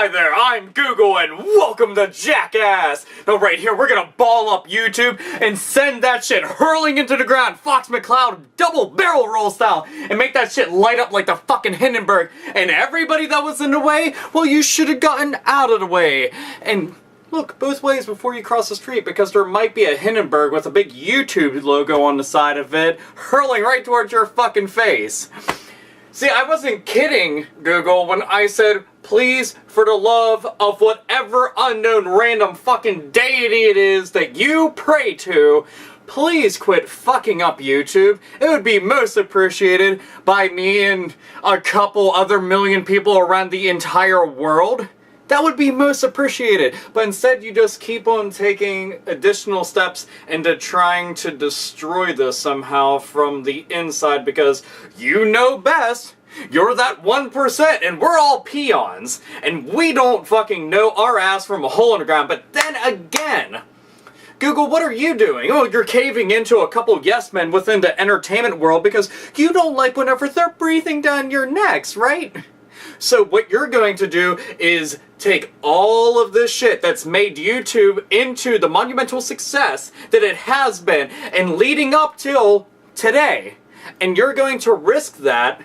Hi there, I'm Google and welcome to Jackass! Now right here we're gonna ball up YouTube and send that shit hurling into the ground Fox McCloud double barrel roll style and make that shit light up like the fucking Hindenburg, and everybody that was in the way, well, you should have gotten out of the way. And look both ways before you cross the street, because there might be a Hindenburg with a big YouTube logo on the side of it hurling right towards your fucking face. See, I wasn't kidding, Google, when I said, please, for the love of whatever unknown random fucking deity it is that you pray to, please quit fucking up YouTube. It would be most appreciated by me and a couple other million people around the entire world. That would be most appreciated. But instead you just keep on taking additional steps into trying to destroy this somehow from the inside, because you know best. You're that 1% and we're all peons. And we don't fucking know our ass from a hole in the ground. But then again, Google, what are you doing? Oh, you're caving into a couple yes men within the entertainment world because you don't like whenever they're breathing down your necks, right? So what you're going to do is take all of this shit that's made YouTube into the monumental success that it has been and leading up till today, and you're going to risk that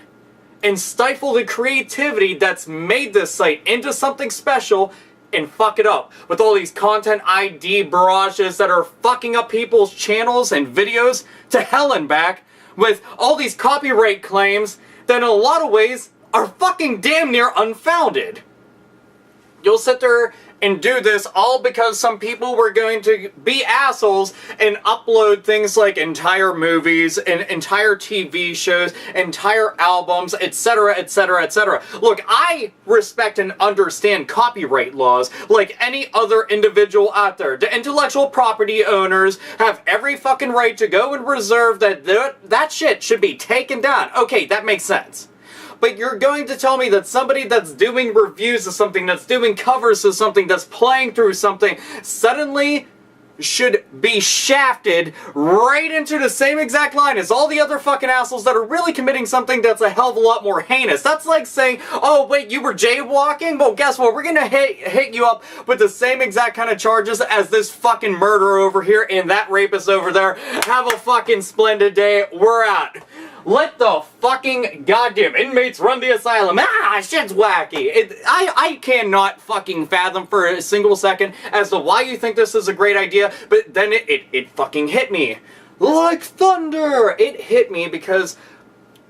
and stifle the creativity that's made this site into something special and fuck it up with all these content ID barrages that are fucking up people's channels and videos to hell and back with all these copyright claims that in a lot of ways are fucking damn near unfounded. You'll sit there and do this all because some people were going to be assholes and upload things like entire movies and entire TV shows, entire albums, etc, etc, etc. Look, I respect and understand copyright laws like any other individual out there. The intellectual property owners have every fucking right to go and reserve that shit should be taken down. Okay, that makes sense. But you're going to tell me that somebody that's doing reviews of something, that's doing covers of something, that's playing through something, suddenly should be shafted right into the same exact line as all the other fucking assholes that are really committing something that's a hell of a lot more heinous. That's like saying, oh wait, you were jaywalking? Well, guess what? We're gonna hit you up with the same exact kind of charges as this fucking murderer over here and that rapist over there. Have a fucking splendid day. We're out. Let the fucking goddamn inmates run the asylum. Ah, shit's wacky. I cannot fucking fathom for a single second as to why you think this is a great idea, but then it fucking hit me. Like thunder! It hit me because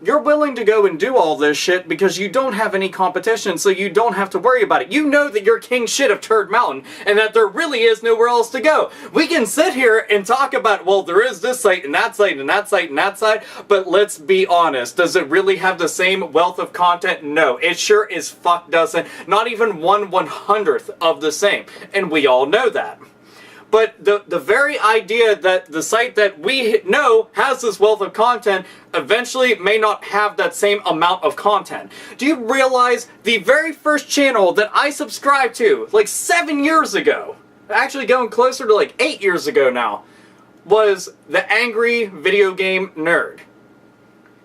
you're willing to go and do all this shit because you don't have any competition, so you don't have to worry about it. You know that you're king shit of Turd Mountain, and that there really is nowhere else to go. We can sit here and talk about, well, there is this site, and that site, and that site, and that site, but let's be honest. Does it really have the same wealth of content? No, it sure as fuck doesn't. Not even 1/100th of the same, and we all know that. But the very idea that the site that we know has this wealth of content eventually may not have that same amount of content. Do you realize the very first channel that I subscribed to, like 7 years ago, actually going closer to like 8 years ago now, was the Angry Video Game Nerd?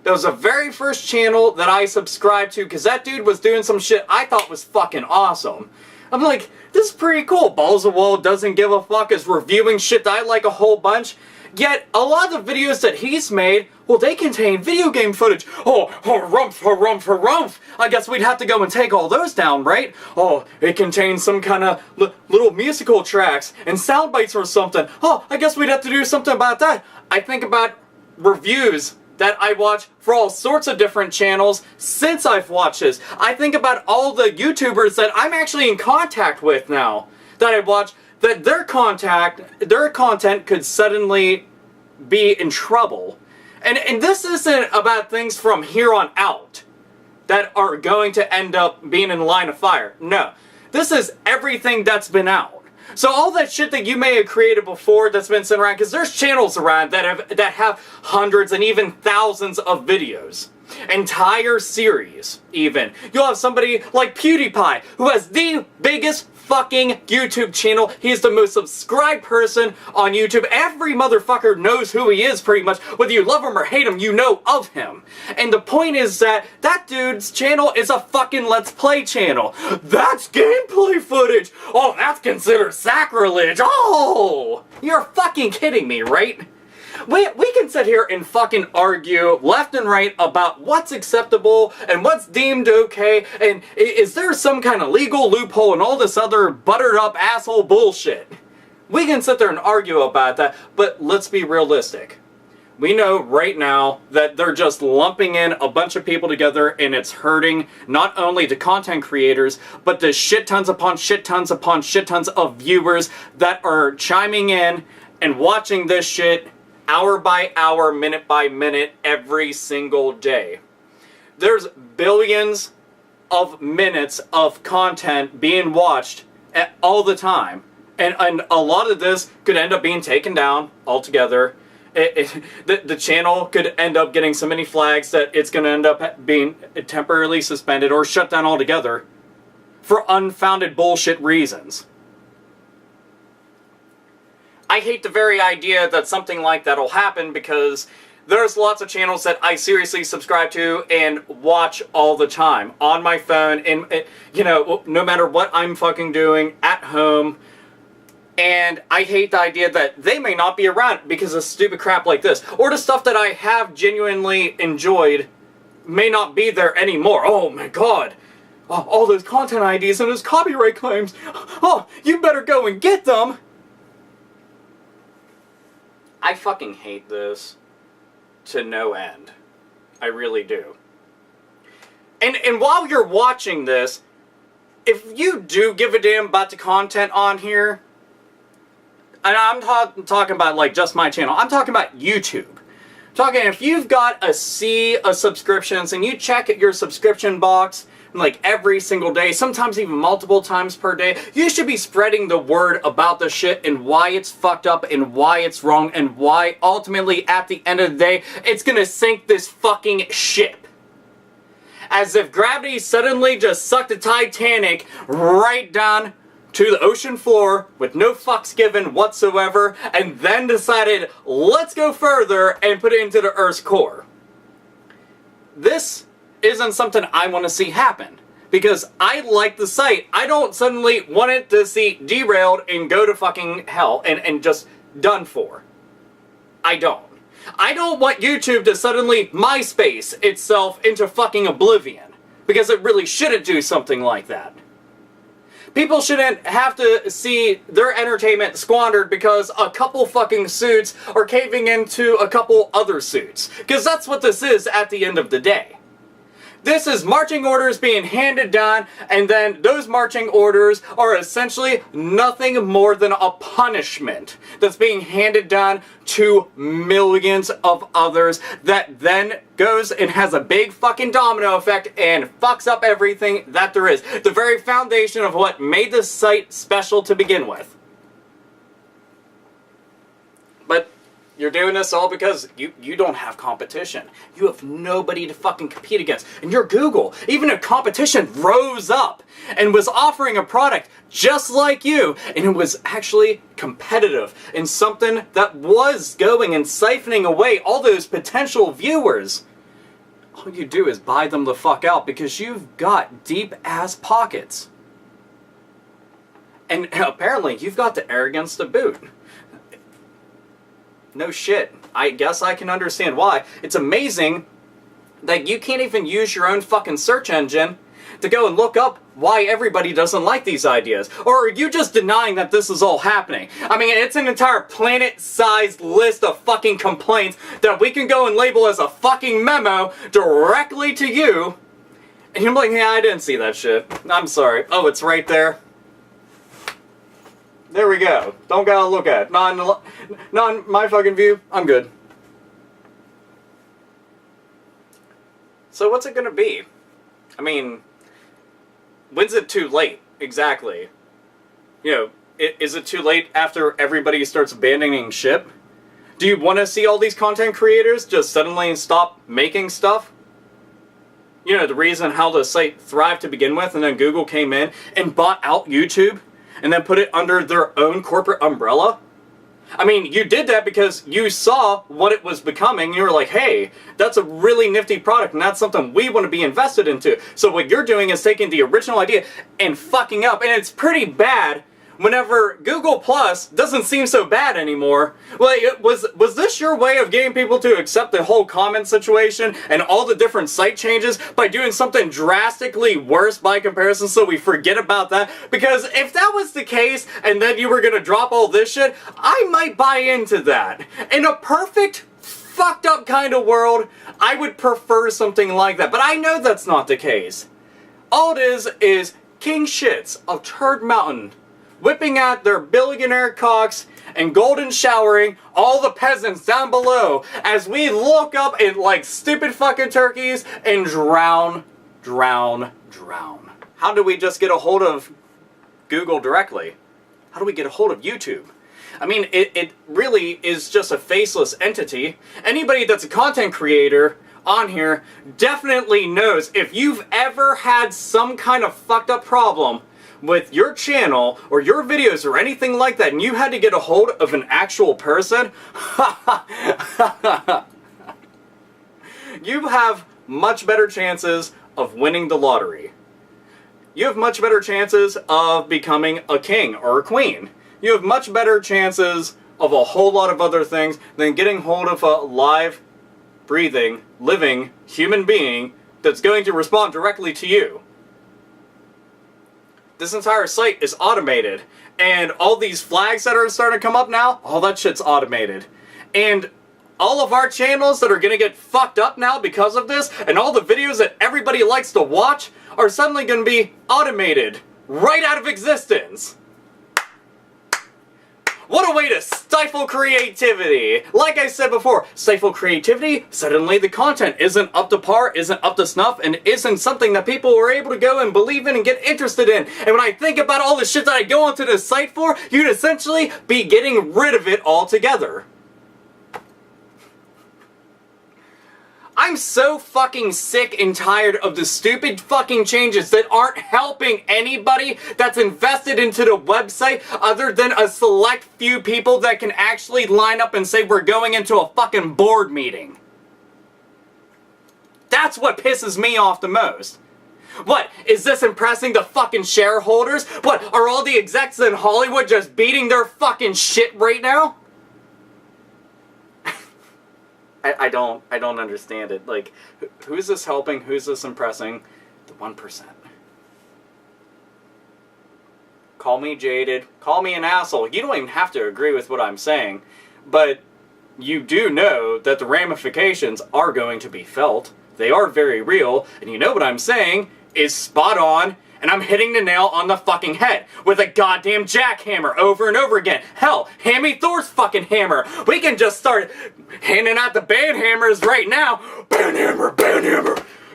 That was the very first channel that I subscribed to because that dude was doing some shit I thought was fucking awesome. I'm like, this is pretty cool. Balls of Wall doesn't give a fuck, is reviewing shit that I like a whole bunch. Yet, a lot of the videos that he's made, well, they contain video game footage. Oh, harumph, harumph, harumph. I guess we'd have to go and take all those down, right? Oh, it contains some kind of little musical tracks and sound bites or something. Oh, I guess we'd have to do something about that. I think about reviews that I watch for all sorts of different channels since I've watched this. I think about all the YouTubers that I'm actually in contact with now that I watch, that their content could suddenly be in trouble. And this isn't about things from here on out that are going to end up being in the line of fire. No. This is everything that's been out. So all that shit that you may have created before that's been sent around, because there's channels around that have hundreds and even thousands of videos. Entire series, even. You'll have somebody like PewDiePie, who has the biggest fucking YouTube channel. He is the most subscribed person on YouTube. Every motherfucker knows who he is pretty much. Whether you love him or hate him, you know of him. And the point is that that dude's channel is a fucking Let's Play channel. That's gameplay footage. Oh, that's considered sacrilege. Oh, you're fucking kidding me, right? We can sit here and fucking argue left and right about what's acceptable and what's deemed okay, and is there some kind of legal loophole and all this other buttered up asshole bullshit. We can sit there and argue about that, but let's be realistic. We know right now that they're just lumping in a bunch of people together, and it's hurting not only the content creators, but the shit tons upon shit tons upon shit tons of viewers that are chiming in and watching this shit hour by hour, minute by minute, every single day. There's billions of minutes of content being watched all the time. And a lot of this could end up being taken down altogether. The channel could end up getting so many flags that it's going to end up being temporarily suspended or shut down altogether for unfounded bullshit reasons. I hate the very idea that something like that will happen because there's lots of channels that I seriously subscribe to and watch all the time on my phone, and you know, no matter what I'm fucking doing at home. And I hate the idea that they may not be around because of stupid crap like this, or the stuff that I have genuinely enjoyed may not be there anymore. Oh my god, all those content IDs and those copyright claims. Oh, you better go and get them. I fucking hate this to no end. I really do. And while you're watching this, if you do give a damn about the content on here, and I'm talking about like just my channel, I'm talking about YouTube. I'm talking if you've got a sea of subscriptions and you check your subscription box like every single day, sometimes even multiple times per day, you should be spreading the word about the shit and why it's fucked up and why it's wrong and why ultimately at the end of the day it's gonna sink this fucking ship. As if gravity suddenly just sucked the Titanic right down to the ocean floor with no fucks given whatsoever, and then decided, let's go further and put it into the Earth's core. This isn't something I want to see happen, because I like the site. I don't suddenly want it to see derailed and go to fucking hell and just done for. I don't. I don't want YouTube to suddenly MySpace itself into fucking oblivion, because it really shouldn't do something like that. People shouldn't have to see their entertainment squandered because a couple fucking suits are caving into a couple other suits. Because that's what this is at the end of the day. This is marching orders being handed down, and then those marching orders are essentially nothing more than a punishment that's being handed down to millions of others that then goes and has a big fucking domino effect and fucks up everything that there is. The very foundation of what made this site special to begin with. But you're doing this all because you don't have competition. You have nobody to fucking compete against. And you're Google. Even if competition rose up and was offering a product just like you, and it was actually competitive and something that was going and siphoning away all those potential viewers, all you do is buy them the fuck out because you've got deep ass pockets. And apparently you've got the arrogance to boot. No shit. I guess I can understand why. It's amazing that you can't even use your own fucking search engine to go and look up why everybody doesn't like these ideas. Or are you just denying that this is all happening? I mean, it's an entire planet-sized list of fucking complaints that we can go and label as a fucking memo directly to you. And you're like, yeah, I didn't see that shit. I'm sorry. Oh, it's right there. There we go. Don't gotta look at it. Not in my fucking view. I'm good. So what's it gonna be? I mean, when's it too late? Exactly. You know, is it too late after everybody starts abandoning ship? Do you want to see all these content creators just suddenly stop making stuff? You know, the reason how the site thrived to begin with, and then Google came in and bought out YouTube and then put it under their own corporate umbrella? I mean, you did that because you saw what it was becoming. You were like, hey, that's a really nifty product, and that's something we want to be invested into. So what you're doing is taking the original idea and fucking up, and it's pretty bad whenever Google Plus doesn't seem so bad anymore. Like, was this your way of getting people to accept the whole comment situation and all the different site changes by doing something drastically worse by comparison so we forget about that? Because if that was the case and then you were gonna drop all this shit, I might buy into that. In a perfect fucked up kind of world, I would prefer something like that. But I know that's not the case. All it is king shits of Turd Mountain whipping at their billionaire cocks and golden showering all the peasants down below as we look up at like stupid fucking turkeys and drown. How do we just get a hold of Google directly? How do we get a hold of YouTube? I mean, it really is just a faceless entity. Anybody that's a content creator on here definitely knows if you've ever had some kind of fucked up problem with your channel or your videos or anything like that, and you had to get a hold of an actual person, you have much better chances of winning the lottery. You have much better chances of becoming a king or a queen. You have much better chances of a whole lot of other things than getting hold of a live, breathing, living human being that's going to respond directly to you. This entire site is automated, and all these flags that are starting to come up now, all that shit's automated. And all of our channels that are gonna get fucked up now because of this, and all the videos that everybody likes to watch, are suddenly gonna be automated right out of existence. What a way to stifle creativity! Like I said before, stifle creativity, suddenly the content isn't up to par, isn't up to snuff, and isn't something that people were able to go and believe in and get interested in. And when I think about all the shit that I go onto this site for, you'd essentially be getting rid of it altogether. I'm so fucking sick and tired of the stupid fucking changes that aren't helping anybody that's invested into the website other than a select few people that can actually line up and say we're going into a fucking board meeting. That's what pisses me off the most. What, is this impressing the fucking shareholders? What, are all the execs in Hollywood just beating their fucking shit right now? I don't understand it. Like, who's this helping? Who's this impressing? The 1%. Call me jaded. Call me an asshole. You don't even have to agree with what I'm saying. But you do know that the ramifications are going to be felt. They are very real. And you know what I'm saying is spot on. And I'm hitting the nail on the fucking head with a goddamn jackhammer over and over again. Hell, hand me Thor's fucking hammer. We can just start handing out the band hammers right now. Band hammer,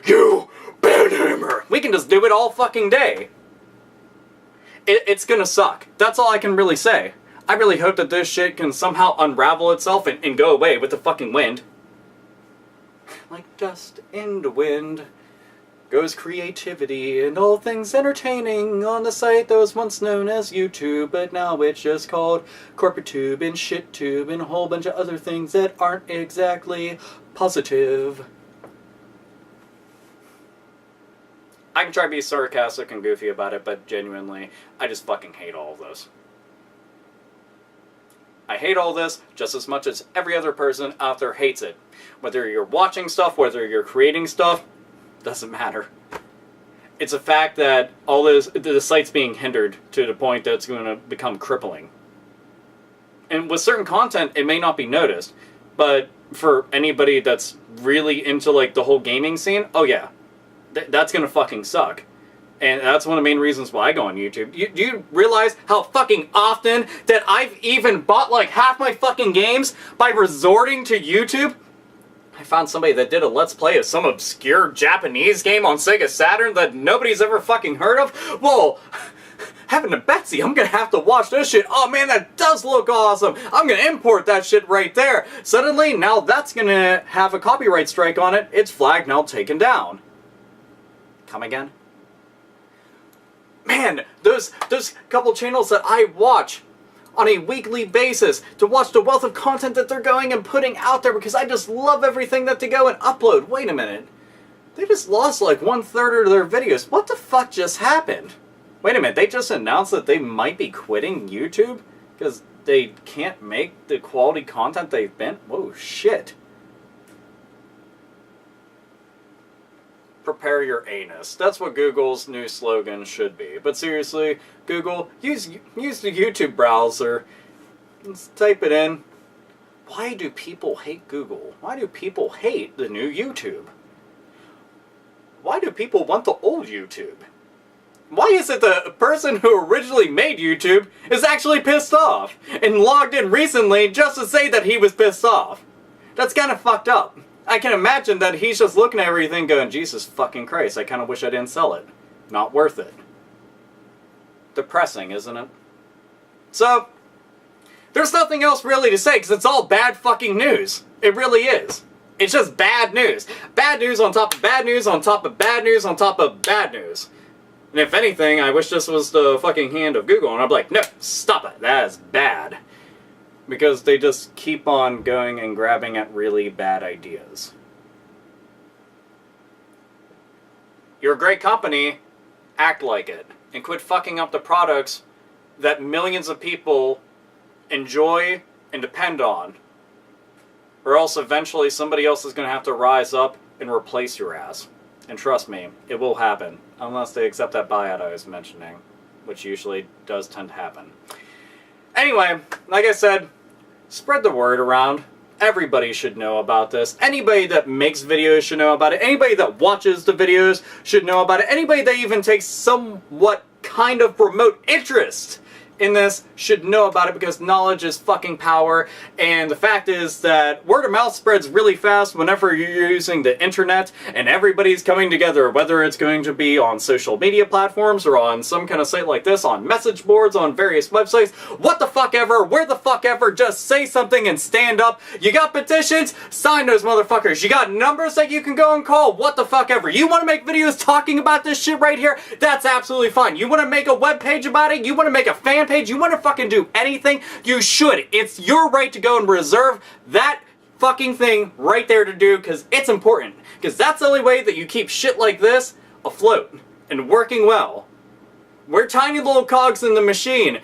you, band hammer. We can just do it all fucking day. It's gonna suck. That's all I can really say. I really hope that this shit can somehow unravel itself and go away with the fucking wind. Like dust in the wind goes creativity and all things entertaining on the site that was once known as YouTube, but now it's just called Corporate Tube and Shit Tube and a whole bunch of other things that aren't exactly positive. I can try to be sarcastic and goofy about it, but genuinely, I just fucking hate all of this. I hate all this just as much as every other person out there hates it. Whether you're watching stuff, whether you're creating stuff, doesn't matter. It's a fact that all this, the site's being hindered to the point that it's going to become crippling. And with certain content, it may not be noticed, but for anybody that's really into like the whole gaming scene, oh yeah, that's going to fucking suck. And that's one of the main reasons why I go on YouTube. Do you realize how fucking often that I've even bought like half my fucking games by resorting to YouTube? I found somebody that did a Let's Play of some obscure Japanese game on Sega Saturn that nobody's ever fucking heard of. Whoa, heaven to Betsy, I'm gonna have to watch this shit. Oh man, that does look awesome. I'm gonna import that shit right there. Suddenly, now that's gonna have a copyright strike on it. It's flagged, now taken down. Come again? Man, those couple channels that I watch on a weekly basis to watch the wealth of content that they're going and putting out there because I just love everything that they go and upload. Wait a minute. They just lost like 1/3 of their videos. What the fuck just happened? Wait a minute, they just announced that they might be quitting YouTube because they can't make the quality content they've been? Whoa, shit. Prepare your anus. That's what Google's new slogan should be. But seriously, Google, use the YouTube browser. Let's type it in. Why do people hate Google? Why do people hate the new YouTube? Why do people want the old YouTube? Why is it the person who originally made YouTube is actually pissed off and logged in recently just to say that he was pissed off? That's kind of fucked up. I can imagine that he's just looking at everything going, Jesus fucking Christ, I kind of wish I didn't sell it. Not worth it. Depressing, isn't it? So, there's nothing else really to say because it's all bad fucking news. It really is. It's just bad news. Bad news on top of bad news on top of bad news on top of bad news. And if anything, I wish this was the fucking hand of Google and I'd be like, no, stop it, that is bad. Because they just keep on going and grabbing at really bad ideas. You're a great company, act like it. And quit fucking up the products that millions of people enjoy and depend on. Or else eventually somebody else is going to have to rise up and replace your ass. And trust me, it will happen. Unless they accept that buyout I was mentioning. Which usually does tend to happen. Anyway, like I said, spread the word around. Everybody should know about this. Anybody that makes videos should know about it. Anybody that watches the videos should know about it. Anybody that even takes somewhat kind of remote interest in this should know about it because knowledge is fucking power. And the fact is that word of mouth spreads really fast whenever you're using the internet and everybody's coming together, whether it's going to be on social media platforms or on some kind of site like this, on message boards, on various websites, what the fuck ever, where the fuck ever, just say something and stand up. You got petitions? Sign those motherfuckers. You got numbers that you can go and call? What the fuck ever. You want to make videos talking about this shit right here? That's absolutely fine. You want to make a web page about it? You want to make a fan page? You want to fucking do anything? You should. It's your right to go and reserve that fucking thing right there to do because it's important. Because that's the only way that you keep shit like this afloat and working well. We're tiny little cogs in the machine.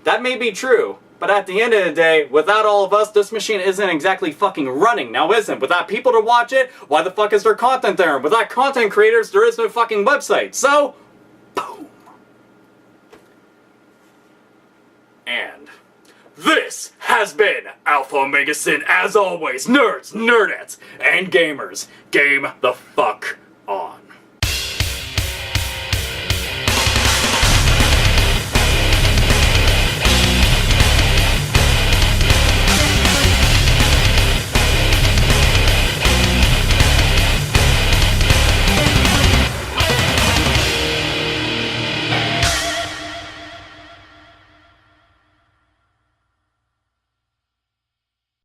That may be true. But at the end of the day, without all of us, this machine isn't exactly fucking running. Now isn't. Without people to watch it, why the fuck is there content there? Without content creators, there is no fucking website. So, boom. And this has been Alpha Omega Sin, as always, nerds, nerdettes, and gamers. Game the fuck